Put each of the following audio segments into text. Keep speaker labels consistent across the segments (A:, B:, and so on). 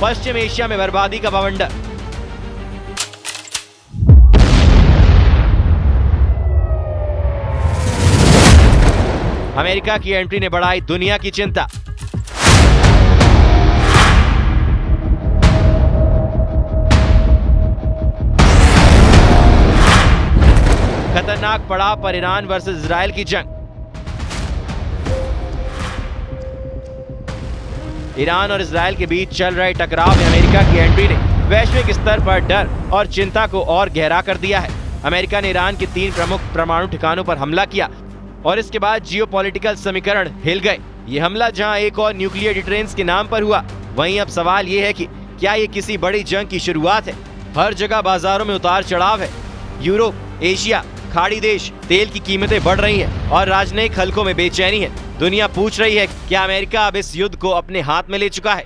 A: पश्चिम Asia में बर्बादी का बवंडर। अमेरिका की एंट्री ने बढ़ाई दुनिया की चिंता। खतरनाक पड़ाव पर ईरान वर्सेस इजराइल की जंग। ईरान और इजराइल के बीच चल रहे टकराव में अमेरिका की एंट्री ने वैश्विक स्तर पर डर और चिंता को और गहरा कर दिया है। अमेरिका ने ईरान के 3 प्रमुख परमाणु ठिकानों पर हमला किया और इसके बाद जियोपॉलिटिकल समीकरण हिल गए। ये हमला जहां एक और न्यूक्लियर डिटरेंस के नाम पर हुआ, वहीं अब सवाल ये है कि क्या ये किसी बड़ी जंग की शुरुआत है। हर जगह बाजारों में उतार चढ़ाव है। यूरोप, एशिया, खाड़ी देश, तेल की कीमतें बढ़ रही हैं और राजनयिक हलकों में बेचैनी है। दुनिया पूछ रही है क्या अमेरिका अब इस युद्ध को अपने हाथ में ले चुका है।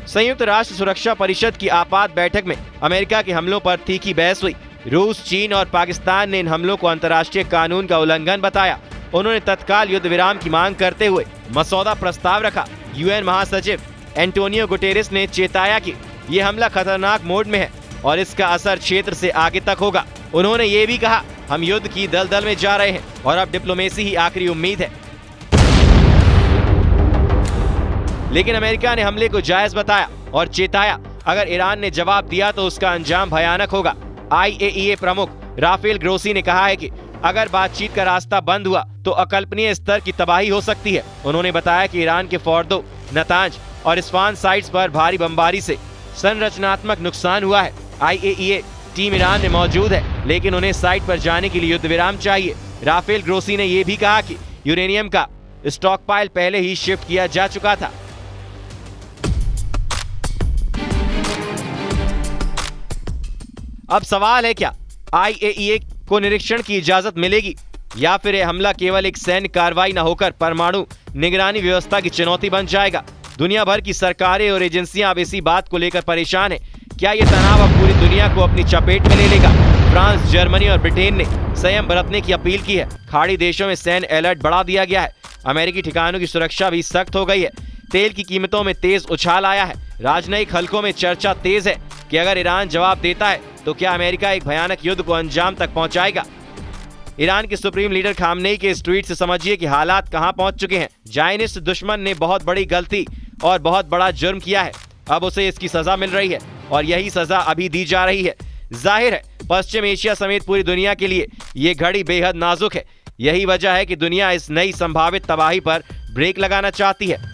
A: संयुक्त राष्ट्र सुरक्षा परिषद की आपात बैठक में अमेरिका के हमलों पर तीखी बहस हुई। रूस, चीन और पाकिस्तान ने इन हमलों को अंतर्राष्ट्रीय कानून का उल्लंघन बताया। उन्होंने तत्काल युद्ध विराम की मांग करते हुए मसौदा प्रस्ताव रखा। यूएन महासचिव एंटोनियो गुटेरेस ने चेताया कि ये हमला खतरनाक मोड में है और इसका असर क्षेत्र से आगे तक होगा। उन्होंने ये भी कहा, हम युद्ध की दलदल में जा रहे हैं और अब डिप्लोमेसी ही आखिरी उम्मीद है। लेकिन अमेरिका ने हमले को जायज बताया और चेताया, अगर ईरान ने जवाब दिया तो उसका अंजाम भयानक होगा। IAEA प्रमुख राफेल ग्रोसी ने कहा है कि अगर बातचीत का रास्ता बंद हुआ तो अकल्पनीय स्तर की तबाही हो सकती है। उन्होंने बताया कि ईरान के फोर्दो, नतांज और इस्फहान साइट्स पर भारी बमबारी से संरचनात्मक नुकसान हुआ है। IAEA टीम ईरान में मौजूद है, लेकिन उन्हें साइट पर जाने के लिए युद्ध विराम चाहिए। राफेल ग्रोसी ने यह भी कहा कि यूरेनियम का स्टॉकपाइल पहले ही शिफ्ट किया जा चुका था। अब सवाल है, क्या IAEA को निरीक्षण की इजाजत मिलेगी या फिर यह हमला केवल एक सैन्य कार्रवाई न होकर परमाणु निगरानी व्यवस्था की चुनौती बन जाएगा। दुनिया भर की सरकारें और एजेंसियां अब इसी बात को लेकर परेशान हैं। क्या ये तनाव अब पूरी दुनिया को अपनी चपेट में ले लेगा? फ्रांस, जर्मनी और ब्रिटेन ने संयम बरतने की अपील की है। खाड़ी देशों में सैन्य अलर्ट बढ़ा दिया गया है। अमेरिकी ठिकानों की सुरक्षा भी सख्त हो गई है। तेल की कीमतों में तेज उछाल आया है। राजनयिक हलकों में चर्चा तेज है कि अगर ईरान जवाब देता है तो क्या अमेरिका एक भयानक युद्ध को अंजाम तक पहुंचाएगा। ईरान के सुप्रीम लीडर खामनेई के इस ट्वीट से समझिए कि हालात कहां पहुंच चुके हैं। जायनिस्ट दुश्मन ने बहुत बड़ी गलती और बहुत बड़ा जुर्म किया है। अब उसे इसकी सजा मिल रही है और यही सजा अभी दी जा रही है। जाहिर है पश्चिम एशिया समेत पूरी दुनिया के लिए ये घड़ी बेहद नाजुक है। यही वजह है कि दुनिया इस नई संभावित तबाही पर ब्रेक लगाना चाहती है।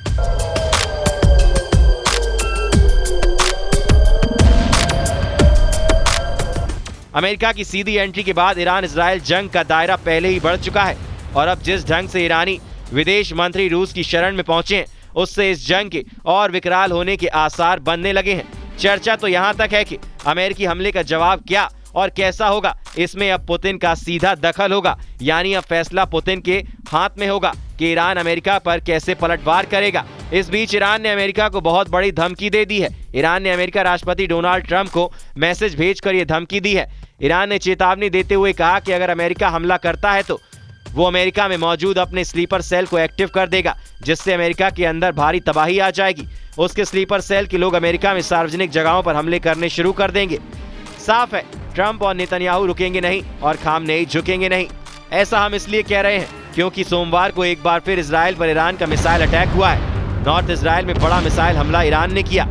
A: अमेरिका की सीधी एंट्री के बाद ईरान इजराइल जंग का दायरा पहले ही बढ़ चुका है और अब जिस ढंग से ईरानी विदेश मंत्री रूस की शरण में पहुंचे हैं, उससे इस जंग के और विकराल होने के आसार बनने लगे हैं। चर्चा तो यहां तक है कि अमेरिकी हमले का जवाब क्या और कैसा होगा, इसमें अब पुतिन का सीधा दखल होगा। यानी अब फैसला पुतिन के हाथ में होगा कि ईरान अमेरिका पर कैसे पलटवार करेगा। इस बीच ईरान ने अमेरिका को बहुत बड़ी धमकी दे दी है। ईरान ने अमेरिका राष्ट्रपति डोनाल्ड ट्रंप को मैसेज भेजकर यह धमकी दी है। ईरान ने चेतावनी देते हुए कहा कि अगर अमेरिका हमला करता है तो वो अमेरिका में मौजूद अपने स्लीपर सेल को एक्टिव कर देगा, जिससे अमेरिका के अंदर भारी तबाही आ जाएगी। उसके स्लीपर सेल के लोग अमेरिका में सार्वजनिक जगहों पर हमले करने शुरू कर देंगे। साफ है, ट्रंप और नेतन्याहू रुकेंगे नहीं और खामनेई झुकेंगे नहीं। ऐसा हम इसलिए कह रहे हैं क्योंकि सोमवार को एक बार फिर इजराइल पर ईरान का मिसाइल अटैक हुआ है। नॉर्थ इजराइल में बड़ा मिसाइल हमला ईरान ने किया।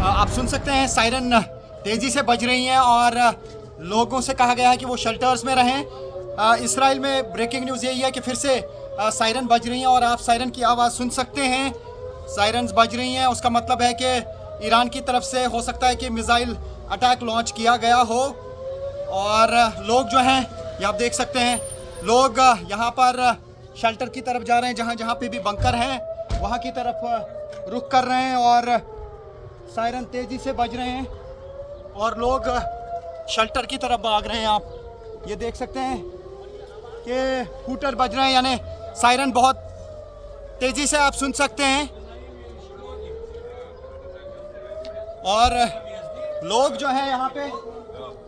B: आप सुन सकते हैं सायरन तेजी से बज रही हैं और लोगों से कहा गया है कि वो शेल्टर्स में रहें। इजराइल में ब्रेकिंग न्यूज़ यही है कि फिर से सायरन बज रही हैं और आप सायरन की आवाज़ सुन सकते हैं। सायरन्स बज रही हैं, उसका मतलब है कि ईरान की तरफ से हो सकता है कि मिसाइल अटैक लॉन्च किया गया हो। और लोग जो हैं ये आप देख सकते हैं, लोग यहाँ पर शेल्टर की तरफ जा रहे हैं, जहाँ जहाँ पे भी बंकर हैं वहाँ की तरफ रुख कर रहे हैं और सायरन तेज़ी से बज रहे हैं और लोग शेल्टर की तरफ भाग रहे हैं। आप ये देख सकते हैं कि हूटर बज रहे हैं, यानी सायरन बहुत तेज़ी से आप सुन सकते हैं। और लोग जो हैं यहाँ पे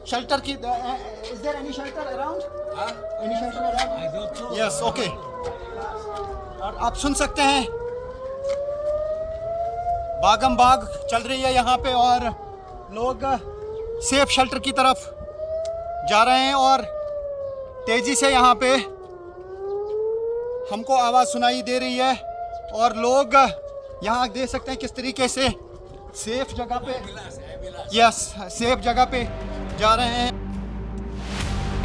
B: शेल्टर की, is there any shelter around? Yes okay. और आप सुन सकते हैं बागम बाग चल रही है यहाँ पे और लोग सेफ शेल्टर की तरफ जा रहे हैं और तेजी से यहाँ पे हमको आवाज़ सुनाई दे रही है और लोग यहाँ देख सकते हैं किस तरीके से सेफ जगह पे सेफ जगह पे जा रहे हैं।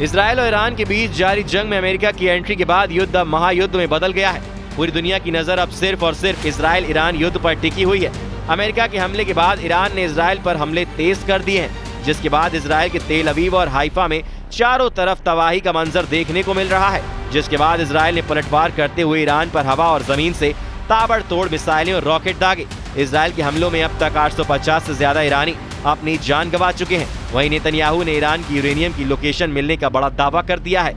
A: इजराइल और ईरान के बीच जारी जंग में अमेरिका की एंट्री के बाद युद्ध अब महायुद्ध में बदल गया है। पूरी दुनिया की नजर अब सिर्फ और सिर्फ इजराइल ईरान युद्ध पर टिकी हुई है। अमेरिका के हमले के बाद ईरान ने इजराइल पर हमले तेज कर दिए हैं, जिसके बाद इजराइल के तेल अवीव और हाइफा में चारों तरफ तबाही का मंजर देखने को मिल रहा है। जिसके बाद इजराइल ने पलटवार करते हुए ईरान पर हवा और जमीन से ताबड़तोड़ मिसाइलें और रॉकेट दागे। इजराइल के हमलों में अब तक 850 से ज्यादा ईरानी अपनी जान गंवा चुके हैं। वहीं नेतन्याहू ने ईरान की यूरेनियम की लोकेशन मिलने का बड़ा दावा कर दिया है।